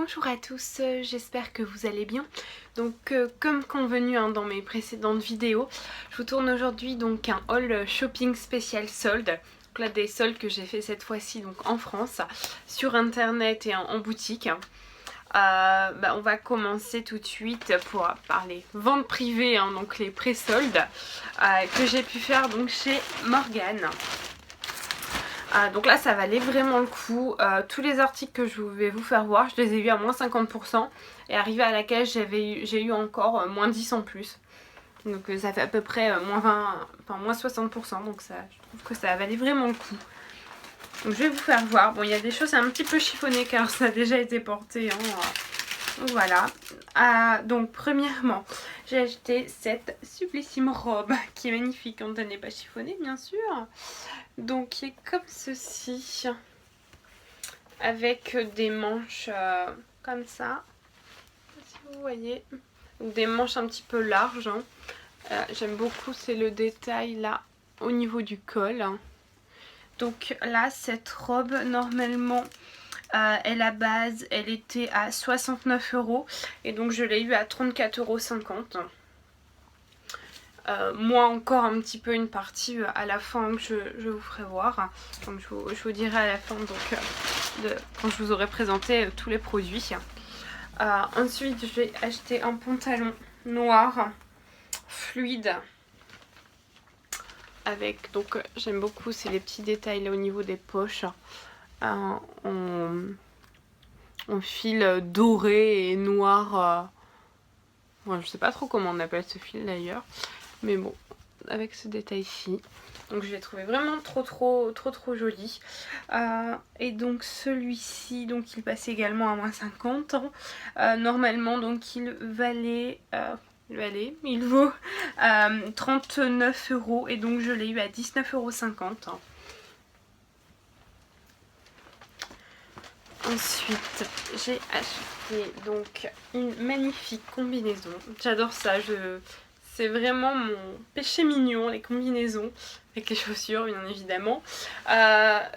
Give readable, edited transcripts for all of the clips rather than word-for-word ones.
Bonjour à tous, j'espère que vous allez bien. Donc comme convenu dans mes précédentes vidéos, je vous tourne aujourd'hui donc un haul shopping spécial solde. Donc là des soldes que j'ai fait cette fois-ci donc en France, sur internet et en boutique. On va commencer tout de suite pour parler vente privée, donc les pré-soldes que j'ai pu faire donc chez Morgane. Donc là ça valait vraiment le coup. Tous les articles que je vais vous faire voir, je les ai eu à moins 50%. Et arrivé à la caisse j'ai eu encore moins 10 en plus. Donc ça fait à peu près moins 20, enfin moins 60%. Donc ça, je trouve que ça valait vraiment le coup. Donc je vais vous faire voir. Bon, il y a des choses un petit peu chiffonnées car ça a déjà été porté. Donc voilà. Donc premièrement, j'ai acheté cette sublissime robe qui est magnifique quand elle n'est pas chiffonnée bien sûr. Donc qui est comme ceci, avec des manches comme ça, si vous voyez, des manches un petit peu larges. J'aime beaucoup, c'est le détail là au niveau du col. Donc là cette robe normalement elle à base elle était à 69 € et donc je l'ai eu à 34,50 €. Moi encore un petit peu une partie à la fin que je vous ferai voir. Donc je vous dirai à la fin donc, quand je vous aurai présenté tous les produits. Ensuite j'ai acheté un pantalon noir fluide avec, donc j'aime beaucoup, c'est les petits détails là au niveau des poches en fil doré et noir. Ouais, je sais pas trop comment on appelle ce fil d'ailleurs. Mais bon, avec ce détail-ci. Donc je l'ai trouvé vraiment trop joli. Et donc celui-ci, donc il passe également à moins 50 €. Normalement, donc il vaut 39 € et donc je l'ai eu à 19,50 €. Ensuite, j'ai acheté donc une magnifique combinaison. J'adore ça, c'est vraiment mon péché mignon, les combinaisons, avec les chaussures bien évidemment.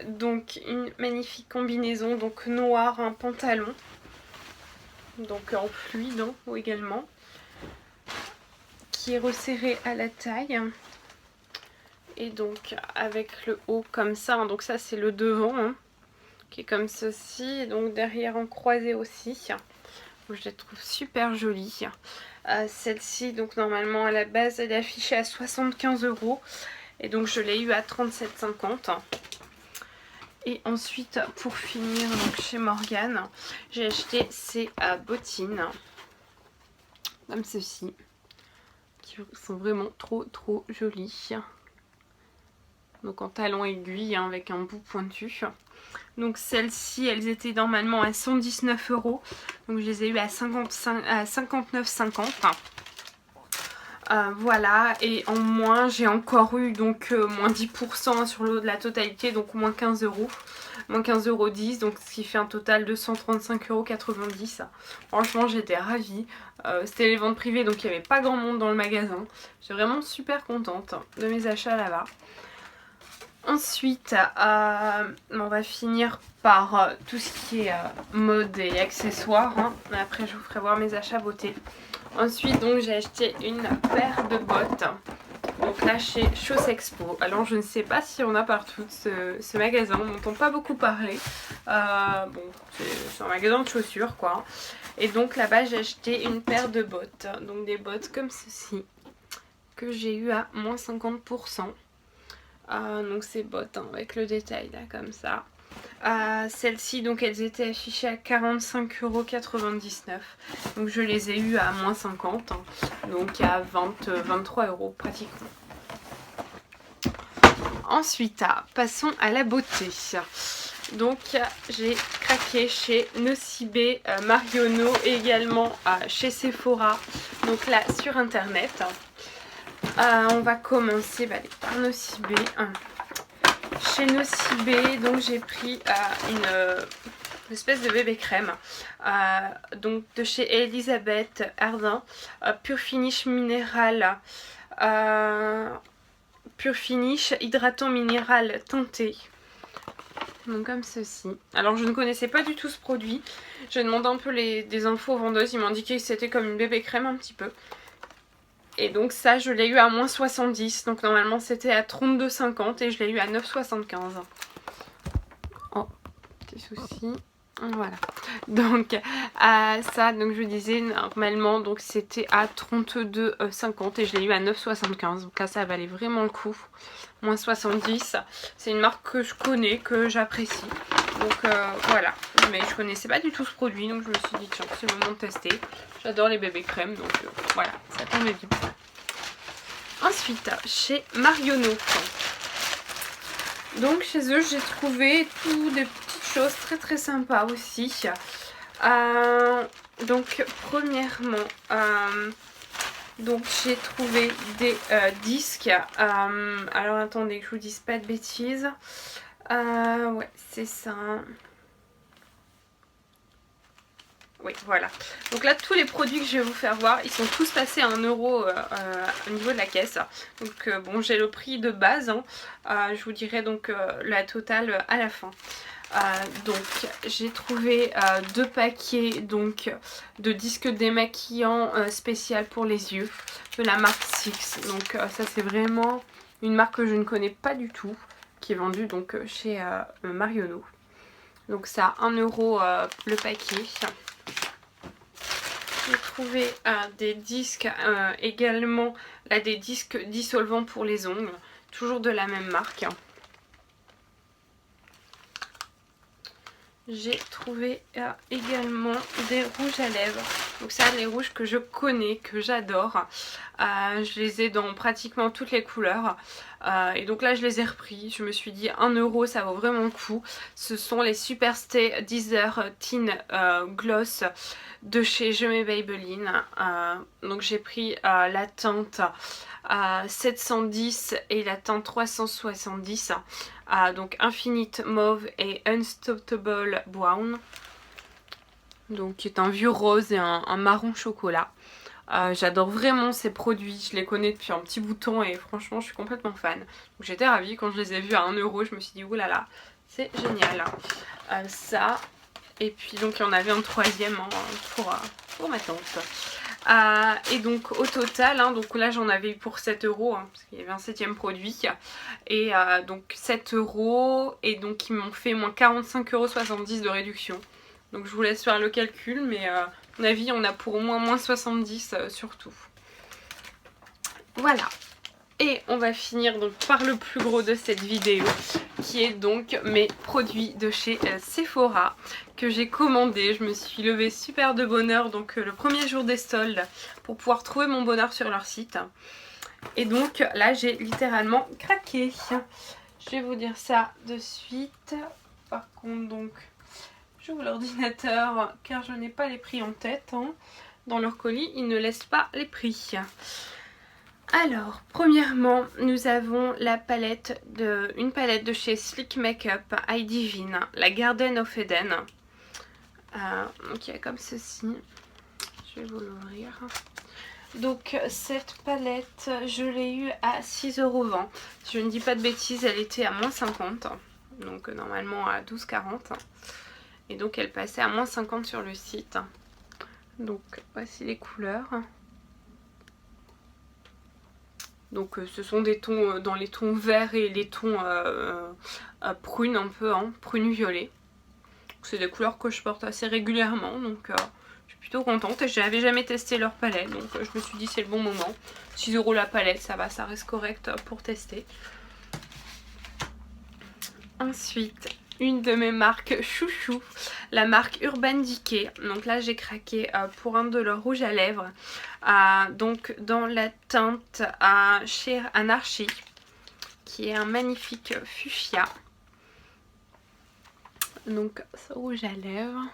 Donc une magnifique combinaison, donc noir, un pantalon, donc en fluide également, qui est resserré à la taille. Et donc avec le haut comme ça, donc ça c'est le devant, qui est comme ceci, et donc derrière en croisé aussi. Je la trouve super jolie. Celle-ci, donc normalement à la base elle est affichée à 75 € et donc je l'ai eu à 37,50 €. Et ensuite pour finir donc chez Morgane, j'ai acheté ces bottines comme ceci qui sont vraiment trop jolies. Donc en talon aiguille avec un bout pointu. Donc celles-ci elles étaient normalement à 119 €. Donc je les ai eu à 59,50 €. Voilà, et en moins j'ai encore eu donc moins 10% sur le de la totalité, donc moins 15 €. Moins 15,10 €, donc ce qui fait un total de 135,90 €. Franchement j'étais ravie. C'était les ventes privées donc il n'y avait pas grand monde dans le magasin. J'étais vraiment super contente de mes achats là-bas. Ensuite, on va finir par tout ce qui est mode et accessoires. Après, je vous ferai voir mes achats beauté. Ensuite, donc j'ai acheté une paire de bottes. Donc là, chez Chausse Expo. Alors, je ne sais pas si on a partout ce magasin. On n'entend pas beaucoup parler. Bon, c'est un magasin de chaussures, quoi. Et donc là-bas, j'ai acheté une paire de bottes. Donc des bottes comme ceci, que j'ai eu à moins 50%. Donc ces bottes avec le détail là comme ça. Celles-ci donc elles étaient affichées à 45,99 €. Donc je les ai eues à moins 50, donc à 23 € pratiquement. Ensuite passons à la beauté. Donc j'ai craqué chez Nocibé, Marionneau et également chez Sephora. Donc là sur internet. On va commencer par Nocibé. Chez Nocibé, donc j'ai pris une espèce de bébé crème, donc de chez Elisabeth Ardin, Pure Finish minéral, Pure Finish hydratant minéral teinté. Donc comme ceci. Alors je ne connaissais pas du tout ce produit. J'ai demandé un peu des infos aux vendeuses. Ils m'ont indiqué que c'était comme une bébé crème un petit peu. Et donc ça je l'ai eu à moins 70. Donc normalement c'était à 32,50 et je l'ai eu à 9,75. Oh, petit souci. Voilà. Donc ça, donc je disais normalement donc c'était à 32,50 et je l'ai eu à 9,75. Donc là ça valait vraiment le coup. Moins 70. C'est une marque que je connais, que j'apprécie. Donc voilà. Mais je connaissais pas du tout ce produit, donc je me suis dit tiens c'est le moment de tester. J'adore les bébés crèmes, donc voilà, ça tombe bien. Ensuite, chez Marionneau. Donc chez eux j'ai trouvé tout des petites choses très très sympas aussi. Donc premièrement, donc j'ai trouvé des disques. Alors attendez que je vous dise pas de bêtises. Ouais c'est ça. Oui, voilà. Donc là, tous les produits que je vais vous faire voir, ils sont tous passés à 1 euro au niveau de la caisse. Donc bon, j'ai le prix de base. Hein. Je vous dirai donc la totale à la fin. Donc j'ai trouvé 2 paquets donc, de disques démaquillants spécial pour les yeux de la marque Six. Donc ça c'est vraiment une marque que je ne connais pas du tout, qui est vendue donc chez Marionneau. Donc ça 1 euro le paquet. J'ai trouvé des disques également, là des disques dissolvants pour les ongles, toujours de la même marque. J'ai trouvé également des rouges à lèvres. Donc ça, les rouges que je connais, que j'adore. Je les ai dans pratiquement toutes les couleurs. Et donc là, je les ai repris. Je me suis dit 1 euro, ça vaut vraiment le coup. Ce sont les Superstay Deezer Teen Gloss de chez Je mets Maybelline. Donc j'ai pris la teinte 710 et la teinte 370. Donc Infinite Mauve et Unstoppable Brown. Donc qui est un vieux rose et un marron chocolat. J'adore vraiment ces produits, je les connais depuis un petit bout de temps et franchement je suis complètement fan. Donc j'étais ravie quand je les ai vus à 1 euro, je me suis dit oulala, c'est génial. Ça, et puis donc il y en avait un troisième hein, pour ma tante. Et donc au total, hein, donc là j'en avais eu pour 7 euros, hein, parce qu'il y avait un 7ème produit. Et donc 7 euros, et donc ils m'ont fait moins 45,70 € de réduction. Donc je vous laisse faire le calcul, mais à mon avis on a pour au moins 70 surtout. Voilà. Et on va finir donc par le plus gros de cette vidéo, qui est donc mes produits de chez Sephora que j'ai commandé. Je me suis levée super de bonne heure, donc le premier jour des soldes, pour pouvoir trouver mon bonheur sur leur site. Et donc là j'ai littéralement craqué. Je vais vous dire ça de suite. Par contre donc j'ouvre l'ordinateur car je n'ai pas les prix en tête. Hein. Dans leur colis ils ne laissent pas les prix. Alors, premièrement, nous avons la palette une palette de chez Slick Makeup Eye Divine, la Garden of Eden. Donc il y a comme ceci. Je vais vous l'ouvrir. Donc cette palette, je l'ai eue à 6,20 €. Si je ne dis pas de bêtises, elle était à moins 50. Donc normalement à 12,40 €. Et donc elle passait à moins 50 sur le site. Donc voici les couleurs. Donc ce sont des tons dans les tons verts et les tons prunes un peu, hein, prune violet. C'est des couleurs que je porte assez régulièrement, donc je suis plutôt contente. Et j'avais jamais testé leur palette, donc je me suis dit c'est le bon moment. 6 € la palette, ça va, ça reste correct pour tester. Ensuite, une de mes marques chouchou, la marque Urban Decay. Donc là j'ai craqué pour un de leurs rouges à lèvres, donc dans la teinte Sheer Anarchy, qui est un magnifique fuchsia. Donc ce rouge à lèvres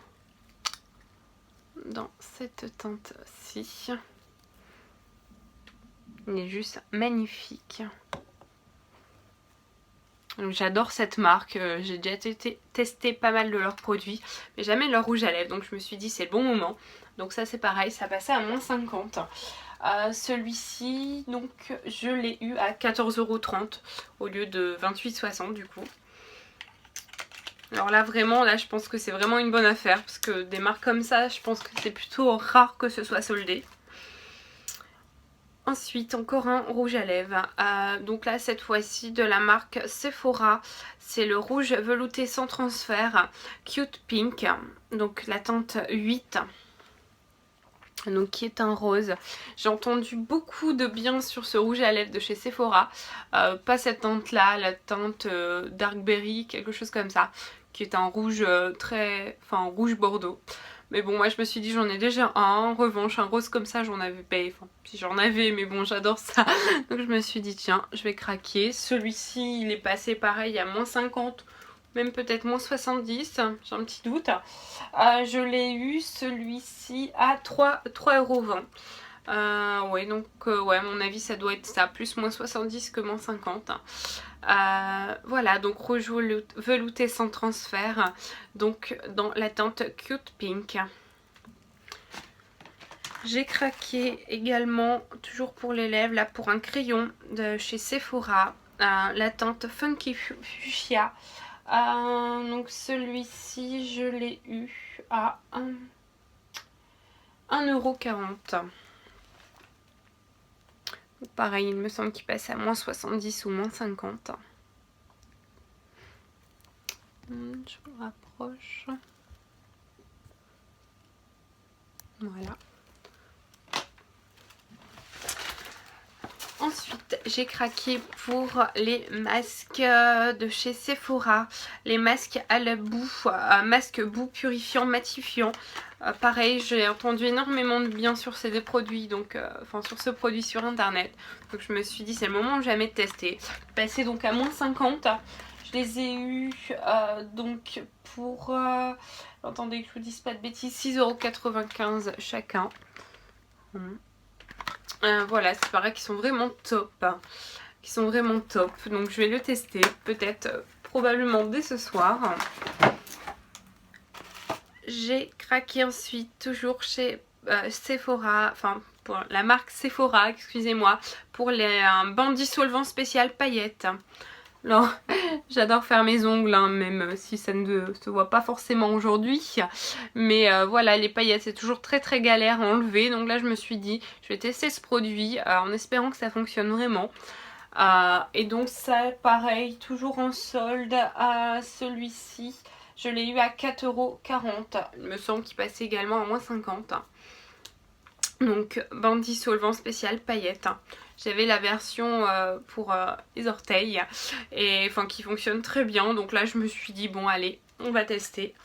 dans cette teinte-ci, il est juste magnifique. J'adore cette marque, j'ai déjà testé pas mal de leurs produits, mais jamais leur rouge à lèvres, donc je me suis dit c'est le bon moment. Donc ça c'est pareil, ça passait à moins 50. Celui-ci, donc je l'ai eu à 14,30 € au lieu de 28,60 € du coup. Alors là vraiment, là je pense que c'est vraiment une bonne affaire parce que des marques comme ça, je pense que c'est plutôt rare que ce soit soldé. Ensuite encore un rouge à lèvres, donc là cette fois-ci de la marque Sephora, c'est le rouge velouté sans transfert Cute Pink, donc la teinte 8. Donc qui est un rose. J'ai entendu beaucoup de bien sur ce rouge à lèvres de chez Sephora. Pas cette teinte là, la teinte Dark Berry, quelque chose comme ça. Qui est un rouge rouge bordeaux. Mais bon, moi je me suis dit j'en ai déjà un. En revanche, un rose comme ça j'en avais pas. Enfin, si j'en avais, mais bon j'adore ça. Donc je me suis dit tiens, je vais craquer. Celui-ci il est passé pareil à moins 50. Même peut-être moins 70, j'ai un petit doute. Je l'ai eu celui-ci à 3,20 €. Ouais, donc ouais, à mon avis ça doit être ça, plus moins 70 que moins 50. Voilà, donc rouge velouté sans transfert, donc dans la teinte Cute Pink. J'ai craqué également, toujours pour les lèvres, là pour un crayon de chez Sephora, la teinte Funky Fuchsia. Donc celui-ci je l'ai eu à 1,40 €. Pareil, il me semble qu'il passe à moins 70 ou moins 50. Je vous rapproche. Voilà. Ensuite, j'ai craqué pour les masques de chez Sephora. Les masques à la boue, masque boue purifiant, matifiant. Pareil, j'ai entendu énormément de bien sur ces deux produits, donc sur ce produit sur internet. Donc je me suis dit c'est le moment de jamais tester. Passé donc à moins 50. Je les ai eus donc pour, attendez que je vous dise pas de bêtises, 6,95 € chacun. Voilà, c'est pareil qu'ils sont vraiment top. Donc je vais le tester, peut-être, probablement dès ce soir. J'ai craqué ensuite, toujours chez Sephora, pour la marque Sephora, excusez-moi, pour les bains dissolvants spécial paillettes. Alors, j'adore faire mes ongles, hein, même si ça ne se voit pas forcément aujourd'hui. Mais voilà, les paillettes, c'est toujours très très galère à enlever. Donc là, je me suis dit, je vais tester ce produit en espérant que ça fonctionne vraiment. Et donc ça, pareil, toujours en solde. Celui-ci, je l'ai eu à 4,40 €. Il me semble qu'il passait également à moins 50. Donc, bain dissolvant spécial paillettes. J'avais la version pour les orteils et qui fonctionne très bien. Donc là je me suis dit bon allez, on va tester.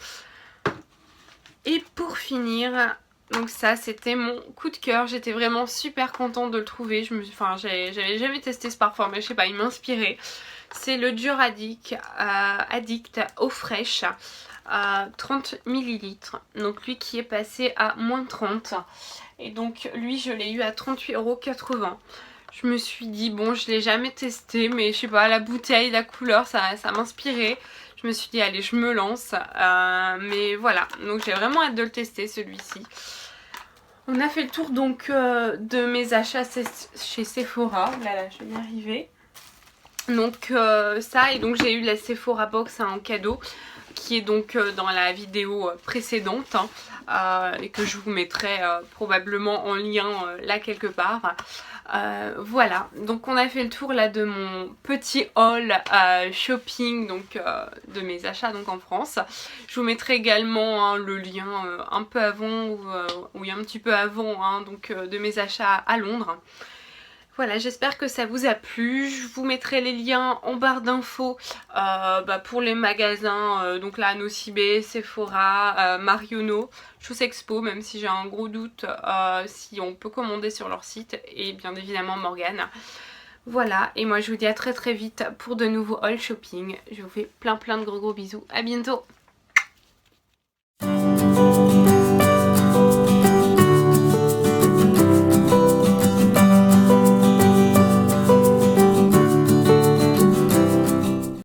Et pour finir, donc ça c'était mon coup de cœur. J'étais vraiment super contente de le trouver. J'avais jamais testé ce parfum, mais je sais pas, il m'inspirait. C'est le Dior Addict eau fraîche. 30 ml. Donc lui qui est passé à moins 30. Et donc lui je l'ai eu à 38,80 €. Je me suis dit bon, je l'ai jamais testé, mais je sais pas, la bouteille, la couleur, ça m'inspirait. Je me suis dit allez, je me lance. Mais voilà, donc j'ai vraiment hâte de le tester celui-ci. On a fait le tour donc de mes achats chez Sephora. Là, je vais y arriver. Donc ça, et donc j'ai eu la Sephora Box en cadeau, qui est donc dans la vidéo précédente, et que je vous mettrai probablement en lien là quelque part. Voilà, donc on a fait le tour là de mon petit haul shopping, donc de mes achats donc en France. Je vous mettrai également le lien un peu avant, oui un petit peu avant, donc de mes achats à Londres. Voilà, j'espère que ça vous a plu. Je vous mettrai les liens en barre d'infos pour les magasins, donc là Nocibé, Sephora, Marionnaud, Shoes Expo, même si j'ai un gros doute si on peut commander sur leur site, et bien évidemment Morgane. Voilà, et moi je vous dis à très très vite pour de nouveaux haul shopping. Je vous fais plein de gros bisous, à bientôt.